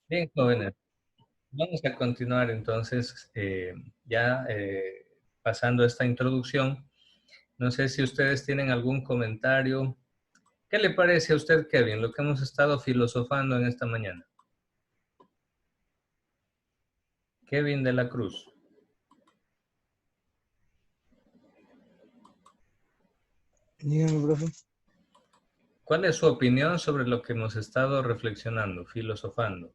Bien, jóvenes, vamos a continuar entonces, pasando esta introducción. No sé si ustedes tienen algún comentario. ¿Qué le parece a usted, Kevin, lo que hemos estado filosofando en esta mañana? Kevin de la Cruz. Dígame, profe. ¿Cuál es su opinión sobre lo que hemos estado reflexionando, filosofando?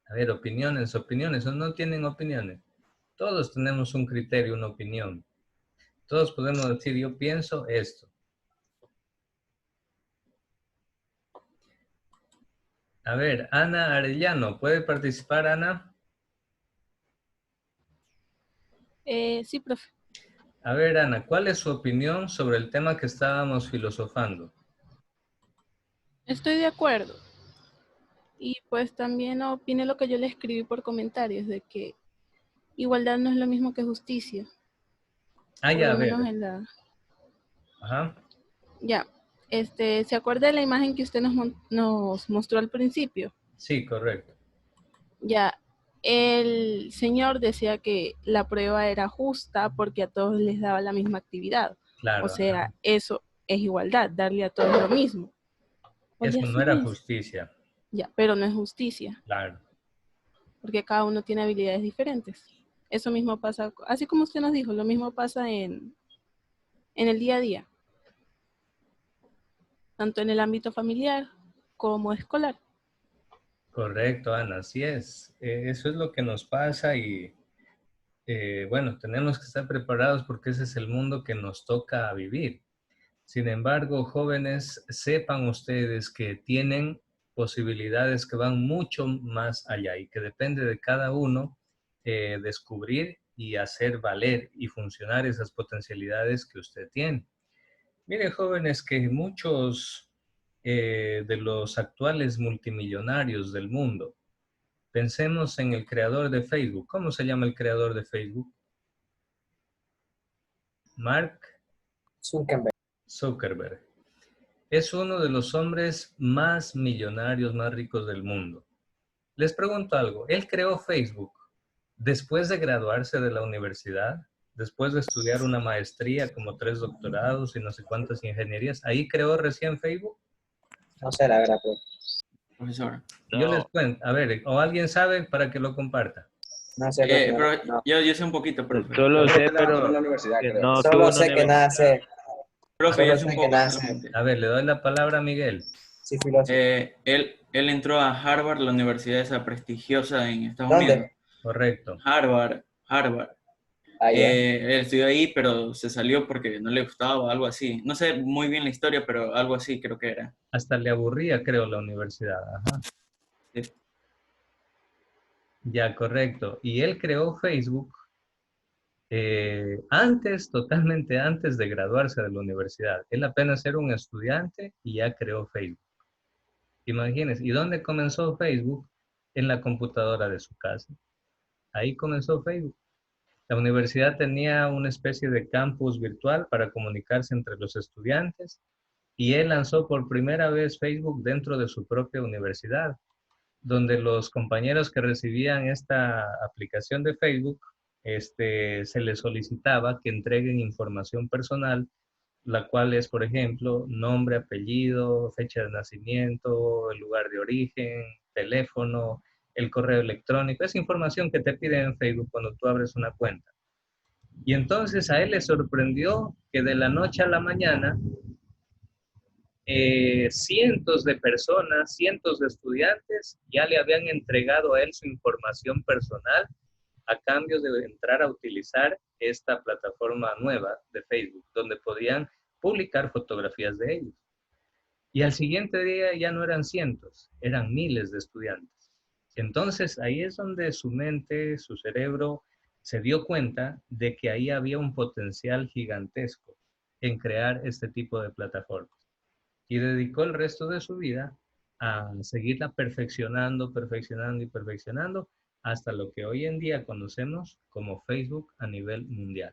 A ver, opiniones, o no tienen opiniones. Todos tenemos un criterio, una opinión. Todos podemos decir, yo pienso esto. A ver, Ana Arellano, ¿puede participar, Ana? Sí, profe. A ver, Ana, ¿cuál es su opinión sobre el tema que estábamos filosofando? Estoy de acuerdo. Y pues también opine lo que yo le escribí por comentarios, de que igualdad no es lo mismo que justicia. Ah, Por ya, lo a ver. menos en la... Ajá, Ya, ¿se acuerda de la imagen que usted nos mostró al principio? sí, correcto. Ya, el señor decía que la prueba era justa porque a todos les daba la misma actividad. O Claro, sea, ajá. eso es igualdad, darle a todos lo mismo. Oye, Eso no así era es. justicia. Ya, pero no es justicia, Claro, porque cada uno tiene habilidades diferentes. Eso mismo pasa, así como usted nos dijo, lo mismo pasa en el día a día, tanto en el ámbito familiar como escolar. correcto, Ana, así es. Eso es lo que nos pasa y, bueno, tenemos que estar preparados porque ese es el mundo que nos toca vivir. Sin embargo, jóvenes, sepan ustedes que tienen posibilidades que van mucho más allá y que depende de cada uno descubrir y hacer valer y funcionar esas potencialidades que usted tiene. Mire, jóvenes, que muchos de los actuales multimillonarios del mundo, pensemos en el creador de Facebook. ¿Cómo se llama el creador de Facebook? Mark Zuckerberg. Es uno de los hombres más millonarios, más ricos del mundo. Les pregunto algo, ¿él creó Facebook después de graduarse de la universidad, después de estudiar una maestría, como 3 doctorados y no sé cuántas ingenierías? ¿Ahí creó recién Facebook? No sé, la verdad, profe. Profesor. Yo les No, cuento, a ver, o alguien sabe para que lo comparta. No sé, profe. Pero No. yo sé un poquito, profe. Solo Creo sé, que la avanzó en pero la universidad, que creo. no tuvo Solo una sé que universidad. nace. Profe, yo Solo sé un sé que poco nace. solamente. A ver, le doy la palabra a Miguel. Sí, filósofo. Él entró a Harvard, la universidad esa prestigiosa en Estados Unidos. ¿Dónde? Correcto. Harvard. Allá. Él estudió ahí, pero se salió porque no le gustaba, algo así. No sé muy bien la historia, pero algo así creo que era. Hasta le aburría, creo, la universidad. Ajá. Sí. Ya, correcto. Y él creó Facebook antes, totalmente antes de graduarse de la universidad. Él apenas era un estudiante y ya creó Facebook. Imagínense. ¿Y dónde comenzó Facebook? En la computadora de su casa. Ahí comenzó Facebook. La universidad tenía una especie de campus virtual para comunicarse entre los estudiantes y él lanzó por primera vez Facebook dentro de su propia universidad, donde los compañeros que recibían esta aplicación de Facebook, se les solicitaba que entreguen información personal, la cual es, por ejemplo, nombre, apellido, fecha de nacimiento, el lugar de origen, teléfono, el correo electrónico, esa información que te piden en Facebook cuando tú abres una cuenta. Y entonces a él le sorprendió que de la noche a la mañana cientos de personas, cientos de estudiantes ya le habían entregado a él su información personal a cambio de entrar a utilizar esta plataforma nueva de Facebook, donde podían publicar fotografías de ellos. Y al siguiente día ya no eran cientos, eran miles de estudiantes. Entonces ahí es donde su mente, su cerebro, se dio cuenta de que ahí había un potencial gigantesco en crear este tipo de plataformas y dedicó el resto de su vida a seguirla perfeccionando, perfeccionando y perfeccionando hasta lo que hoy en día conocemos como Facebook a nivel mundial.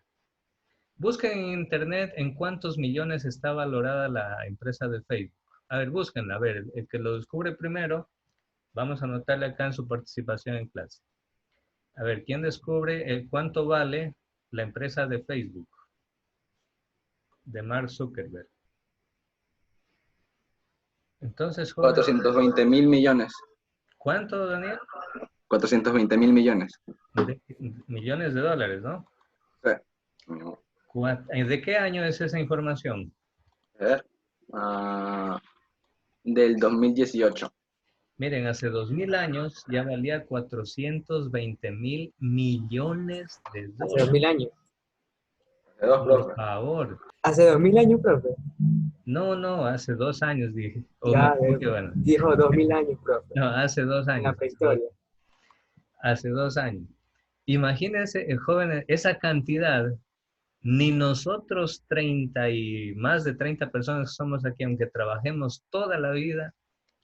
Busquen en internet en cuántos millones está valorada la empresa de Facebook. A ver, búsquenla, a ver, el que lo descubre primero, vamos a anotarle acá en su participación en clase. A ver, ¿quién descubre cuánto vale la empresa de Facebook? De Mark Zuckerberg. Entonces, jóvenes, 420.000 millones. ¿cuánto, Daniel? 420.000 millones. Millones de dólares, ¿no? Sí. ¿De qué año es esa información? A ver. Del 2018. Miren, hace 2000 años ya valía 420.000 millones de Hace dólares. 2000 años. Hace dos, Por profe. favor. Hace 2000 años, profe. No, hace 2 años dije. O Ya, me equivoqué, bueno. dijo 2000 años, profe. No, hace 2 En la años. prehistoria. Hace 2 años. Imagínense, jóvenes, esa cantidad, ni nosotros 30 y más de 30 personas que somos aquí, aunque trabajemos toda la vida,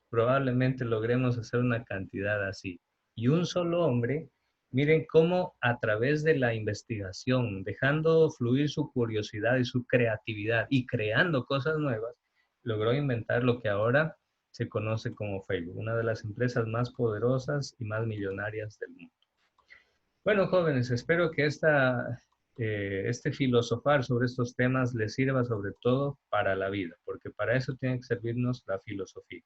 probablemente logremos hacer una cantidad así. Y un solo hombre, miren cómo a través de la investigación, dejando fluir su curiosidad y su creatividad y creando cosas nuevas, logró inventar lo que ahora se conoce como Facebook, una de las empresas más poderosas y más millonarias del mundo. Bueno, jóvenes, espero que este filosofar sobre estos temas les sirva sobre todo para la vida, porque para eso tiene que servirnos la filosofía.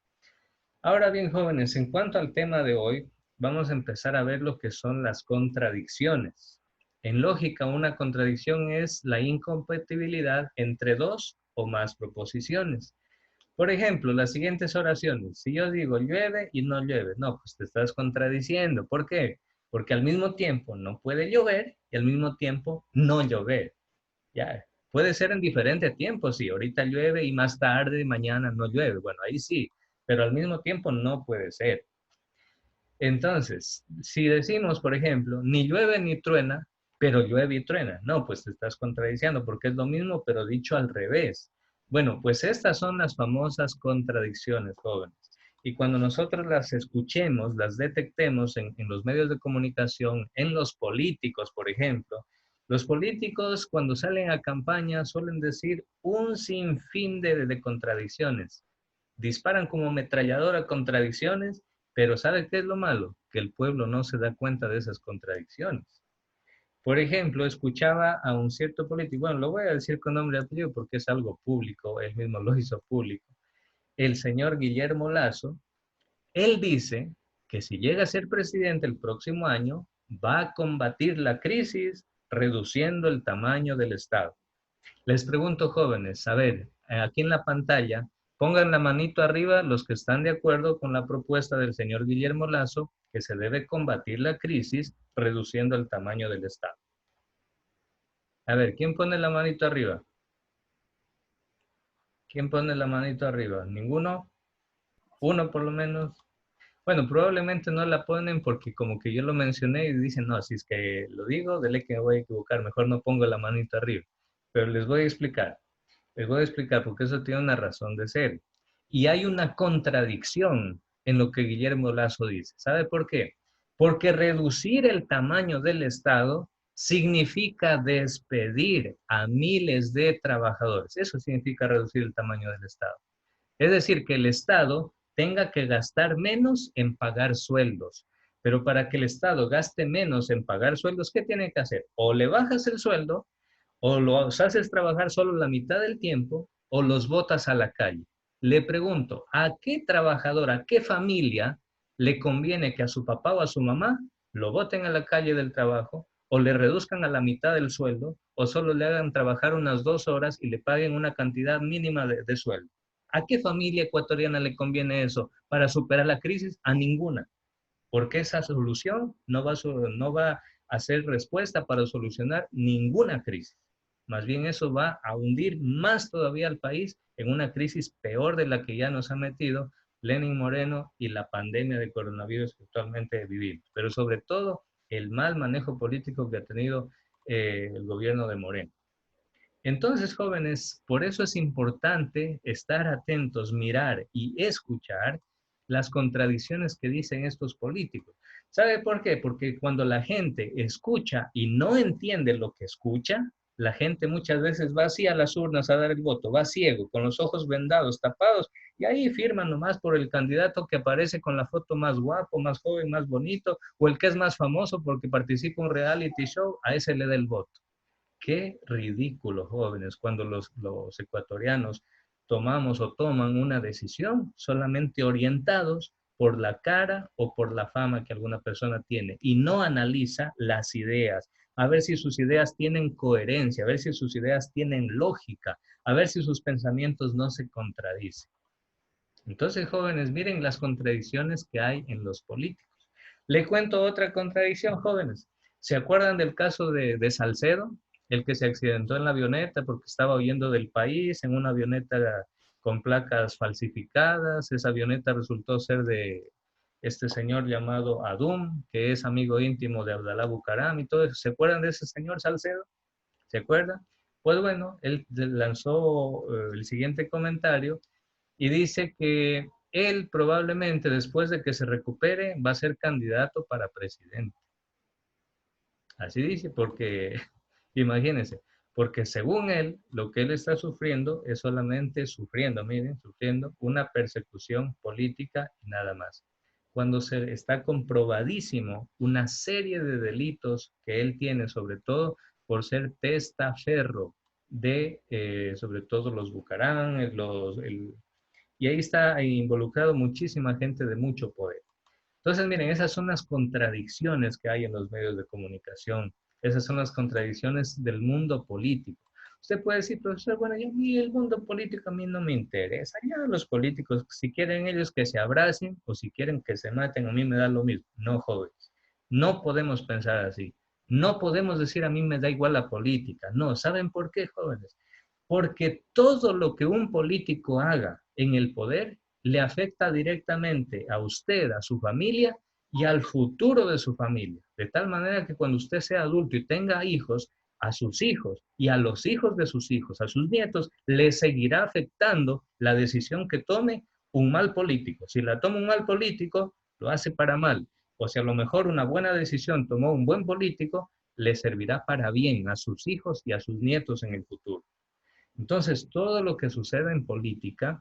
Ahora bien, jóvenes, en cuanto al tema de hoy, vamos a empezar a ver lo que son las contradicciones. En lógica, una contradicción es la incompatibilidad entre dos o más proposiciones. Por ejemplo, las siguientes oraciones. Si yo digo llueve y no llueve, no, pues te estás contradiciendo. ¿Por qué? Porque al mismo tiempo no puede llover y al mismo tiempo no llover. Ya, puede ser en diferente tiempo, sí, ahorita llueve y más tarde, mañana no llueve. Bueno, ahí sí, pero al mismo tiempo no puede ser. Entonces, si decimos, por ejemplo, ni llueve ni truena, pero llueve y truena, no, pues te estás contradiciendo porque es lo mismo, pero dicho al revés. Bueno, pues estas son las famosas contradicciones, jóvenes. Y cuando nosotros las escuchemos, las detectemos en los medios de comunicación, en los políticos, por ejemplo, los políticos cuando salen a campaña suelen decir un sinfín de contradicciones. Disparan como ametralladora contradicciones, pero ¿sabe qué es lo malo? Que el pueblo no se da cuenta de esas contradicciones. Por ejemplo, escuchaba a un cierto político, bueno, lo voy a decir con nombre y apellido porque es algo público, él mismo lo hizo público, el señor Guillermo Lasso. Él dice que si llega a ser presidente el próximo año, va a combatir la crisis reduciendo el tamaño del Estado. Les pregunto, jóvenes, a ver, aquí en la pantalla, pongan la manito arriba los que están de acuerdo con la propuesta del señor Guillermo Lasso, que se debe combatir la crisis reduciendo el tamaño del Estado. A ver, ¿quién pone la manito arriba? ¿Quién pone la manito arriba? ¿Ninguno? ¿Uno por lo menos? Bueno, probablemente no la ponen porque como que yo lo mencioné y dicen, no, si es que lo digo, dele que me voy a equivocar, mejor no pongo la manito arriba. Pero les voy a explicar. Les voy a explicar porque eso tiene una razón de ser. Y hay una contradicción en lo que Guillermo Lasso dice. ¿Sabe por qué? Porque reducir el tamaño del Estado significa despedir a miles de trabajadores. Eso significa reducir el tamaño del Estado. Es decir, que el Estado tenga que gastar menos en pagar sueldos. Pero para que el Estado gaste menos en pagar sueldos, ¿qué tiene que hacer? O le bajas el sueldo, o los haces trabajar solo la mitad del tiempo, o los botas a la calle. Le pregunto, ¿a qué trabajador, a qué familia le conviene que a su papá o a su mamá lo boten a la calle del trabajo, o le reduzcan a la mitad del sueldo, o solo le hagan trabajar unas 2 horas y le paguen una cantidad mínima de sueldo? ¿A qué familia ecuatoriana le conviene eso para superar la crisis? A ninguna, porque esa solución no va a ser respuesta para solucionar ninguna crisis. Más bien eso va a hundir más todavía al país en una crisis peor de la que ya nos ha metido Lenín Moreno y la pandemia de coronavirus que actualmente vivimos. Pero sobre todo el mal manejo político que ha tenido el gobierno de Moreno. Entonces, jóvenes, por eso es importante estar atentos, mirar y escuchar las contradicciones que dicen estos políticos. ¿Sabe por qué? Porque cuando la gente escucha y no entiende lo que escucha, la gente muchas veces va así a las urnas a dar el voto, va ciego, con los ojos vendados, tapados, y ahí firman nomás por el candidato que aparece con la foto más guapo, más joven, más bonito, o el que es más famoso porque participa en un reality show, a ese le da el voto. Qué ridículo, jóvenes, cuando los ecuatorianos tomamos o toman una decisión solamente orientados por la cara o por la fama que alguna persona tiene y no analiza las ideas, a ver si sus ideas tienen coherencia, a ver si sus ideas tienen lógica, a ver si sus pensamientos no se contradicen. Entonces, jóvenes, miren las contradicciones que hay en los políticos. Le cuento otra contradicción, jóvenes. ¿Se acuerdan del caso de Salcedo? El que se accidentó en la avioneta porque estaba huyendo del país en una avioneta con placas falsificadas. Esa avioneta resultó ser de este señor llamado Adum, que es amigo íntimo de Abdalá Bucaram y todo eso. ¿Se acuerdan de ese señor Salcedo? ¿Se acuerdan? Pues bueno, él lanzó el siguiente comentario y dice que él probablemente después de que se recupere va a ser candidato para presidente. Así dice, porque imagínense, porque según él, lo que él está sufriendo es solamente sufriendo, miren, sufriendo una persecución política y nada más. Cuando se está comprobadísimo una serie de delitos que él tiene, sobre todo por ser testaferro de, sobre todo los Bucarán, y ahí está involucrado muchísima gente de mucho poder. Entonces, miren, esas son las contradicciones que hay en los medios de comunicación. Esas son las contradicciones del mundo político. Usted puede decir, profesor, bueno, yo a mí el mundo político a mí no me interesa. Ya los políticos, si quieren ellos que se abracen o si quieren que se maten, a mí me da lo mismo. No, jóvenes. No podemos pensar así. No podemos decir a mí me da igual la política. No, ¿saben por qué, jóvenes? Porque todo lo que un político haga en el poder le afecta directamente a usted, a su familia y al futuro de su familia. De tal manera que cuando usted sea adulto y tenga hijos, a sus hijos y a los hijos de sus hijos, a sus nietos, le seguirá afectando la decisión que tome un mal político. Si la toma un mal político, lo hace para mal. O si a lo mejor una buena decisión tomó un buen político, le servirá para bien a sus hijos y a sus nietos en el futuro. Entonces, todo lo que sucede en política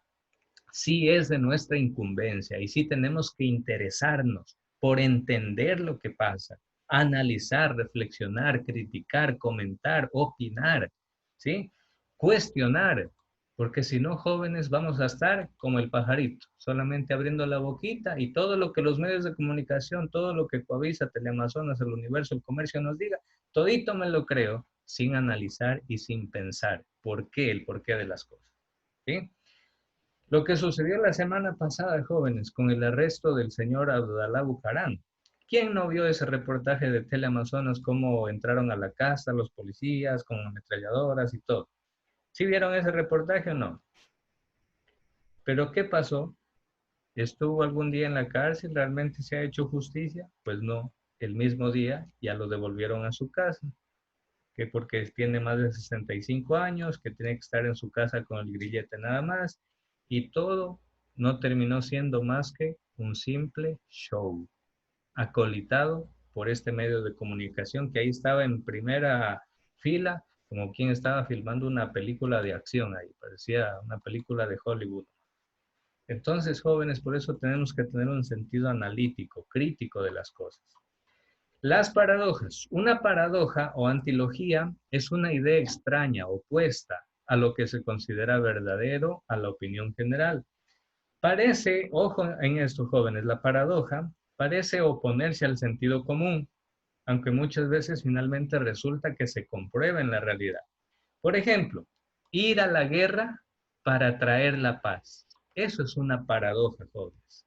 sí es de nuestra incumbencia y sí tenemos que interesarnos por entender lo que pasa, analizar, reflexionar, criticar, comentar, opinar, ¿sí? Cuestionar, porque si no, jóvenes, vamos a estar como el pajarito, solamente abriendo la boquita y todo lo que los medios de comunicación, todo lo que Coavisa, Teleamazonas, el Universo, el Comercio nos diga, todito me lo creo, sin analizar y sin pensar por qué, el porqué de las cosas, ¿sí? Lo que sucedió la semana pasada, jóvenes, con el arresto del señor Abdalá Bucaram. ¿Quién no vio ese reportaje de Teleamazonas, cómo entraron a la casa los policías con ametralladoras y todo? ¿Sí vieron ese reportaje o no? ¿Pero qué pasó? ¿Estuvo algún día en la cárcel? ¿Realmente se ha hecho justicia? Pues no. El mismo día ya lo devolvieron a su casa, que porque tiene más de 65 años, que tiene que estar en su casa con el grillete nada más, y todo no terminó siendo más que un simple show, acolitado por este medio de comunicación que ahí estaba en primera fila, como quien estaba filmando una película de acción ahí, parecía una película de Hollywood. Entonces, jóvenes, por eso tenemos que tener un sentido analítico, crítico de las cosas. Las paradojas. Una paradoja o antilogía es una idea extraña, opuesta a lo que se considera verdadero a la opinión general. Parece, ojo en esto, jóvenes, la paradoja parece oponerse al sentido común, aunque muchas veces finalmente resulta que se comprueba en la realidad. Por ejemplo, ir a la guerra para traer la paz. Eso es una paradoja, jóvenes.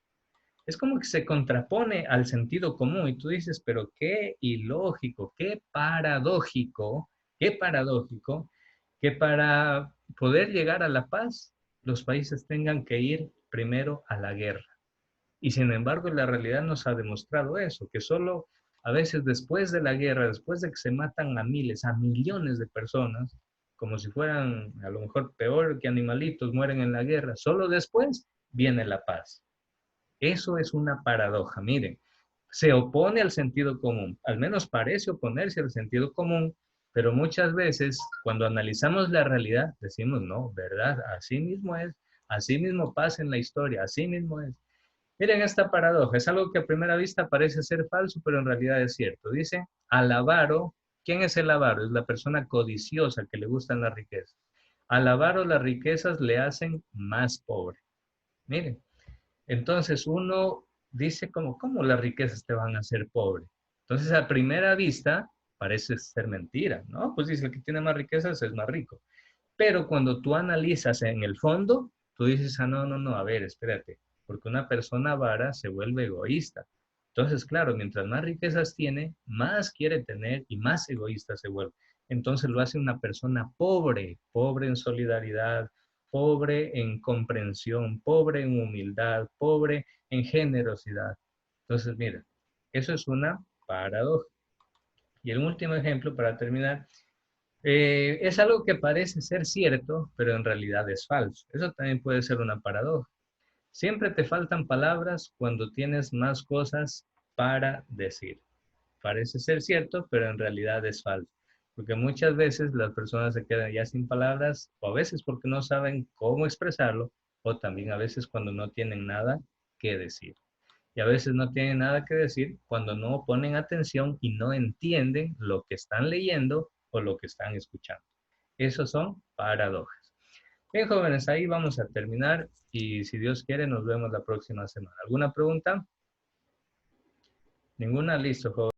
Es como que se contrapone al sentido común y tú dices, pero qué ilógico, qué paradójico que para poder llegar a la paz los países tengan que ir primero a la guerra. Y sin embargo, la realidad nos ha demostrado eso, que solo a veces después de la guerra, después de que se matan a miles, a millones de personas, como si fueran a lo mejor peor que animalitos, mueren en la guerra, solo después viene la paz. Eso es una paradoja, miren. se opone al sentido común, al menos parece oponerse al sentido común, pero muchas veces cuando analizamos la realidad decimos, no, ¿verdad? Así mismo es, así mismo pasa en la historia, así mismo es. Miren esta paradoja, es algo que a primera vista parece ser falso, pero en realidad es cierto. Dice, al avaro, ¿quién es el avaro? Es la persona codiciosa que le gustan las riquezas. Al avaro las riquezas le hacen más pobre. Miren, entonces uno dice como, ¿cómo las riquezas te van a hacer pobre? Entonces a primera vista parece ser mentira, ¿no? Pues dice, el que tiene más riquezas es más rico. Pero cuando tú analizas en el fondo, tú dices, ah, no, no, no, a ver, espérate, porque una persona avara se vuelve egoísta. Entonces, claro, mientras más riquezas tiene, más quiere tener y más egoísta se vuelve. Entonces lo hace una persona pobre, pobre en solidaridad, pobre en comprensión, pobre en humildad, pobre en generosidad. Entonces, mira, eso es una paradoja. Y el último ejemplo, para terminar, es algo que parece ser cierto, pero en realidad es falso. Eso también puede ser una paradoja. Siempre te faltan palabras cuando tienes más cosas para decir. Parece ser cierto, pero en realidad es falso. Porque muchas veces las personas se quedan ya sin palabras, o a veces porque no saben cómo expresarlo, o también a veces cuando no tienen nada que decir. Y a veces no tienen nada que decir cuando no ponen atención y no entienden lo que están leyendo o lo que están escuchando. Esos son paradojas. Bien, jóvenes, ahí vamos a terminar y si Dios quiere nos vemos la próxima semana. ¿Alguna pregunta? Ninguna, listo, jóvenes.